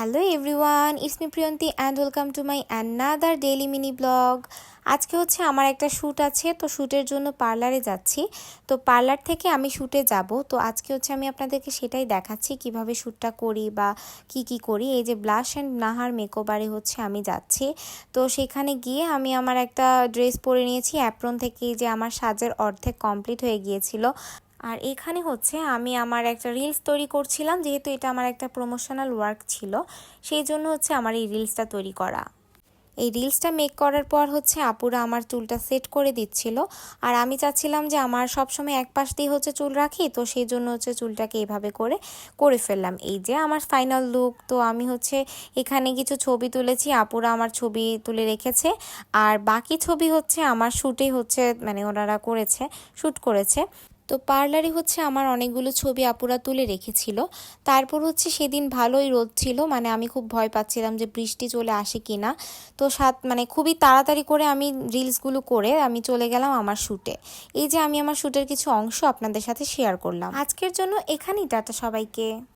Hello everyone, it's me Priyanti and welcome to my another daily mini blog. আজকে হচ্ছে আমার একটা শ্যুট আছে, তো শ্যুটের জন্য পার্লারে যাচ্ছি। তো পার্লার থেকে আমি শ্যুটে যাব, তো আজকে হচ্ছে আমি আপনাদেরকে সেটাই দেখাচ্ছি কিভাবে শ্যুটটা করি বা কি করি। এই যে ব্লাশ অ্যান্ড নাহার মেকওভারে হচ্ছে আমি যাচ্ছি। তো সেখানে গিয়ে আমি আমার একটা ড্রেস পরে নিয়েছি অ্যাপ্রন থেকে, যে আমার সাজের অর্ধেক কমপ্লিট হয়ে গিয়েছিল। আর এখানে হচ্ছে আমি আমার একটা রিলস তৈরি করছিলাম, যেহেতু এটা আমার একটা প্রমোশনাল ওয়ার্ক ছিল, সেই জন্য হচ্ছে আমার এই রিলসটা তৈরি করা। এই রিলসটা মেক করার পর হচ্ছে আপুরা আমার চুলটা সেট করে দিচ্ছিল। আর আমি চাচ্ছিলাম যে আমার সবসময় এক পাশ দিয়ে হচ্ছে চুল রাখি, তো সেই জন্য হচ্ছে চুলটাকে এইভাবে করে ফেললাম। এই যে আমার ফাইনাল লুক। তো আমি হচ্ছে এখানে কিছু ছবি তুলেছি, আপুরা আমার ছবি তুলে রেখেছে। আর বাকি ছবি হচ্ছে আমার শ্যুটে হচ্ছে মানে ওনারা শ্যুট করেছে। তো পার্লারে হচ্ছে আমার অনেকগুলো ছবি আপুরা তুলে রেখেছিল। তারপর হচ্ছে সেদিন ভালোই রোদ ছিল, মানে আমি খুব ভয় পাচ্ছিলাম যে বৃষ্টি চলে আসে কিনা। তো মানে খুবই তাড়াতাড়ি করে আমি রিলসগুলো করে আমি চলে গেলাম আমার শ্যুটে। এই যে আমি আমার শ্যুটের কিছু অংশ আপনাদের সাথে শেয়ার করলাম। আজকের জন্য এখানেই টাটা সবাইকে।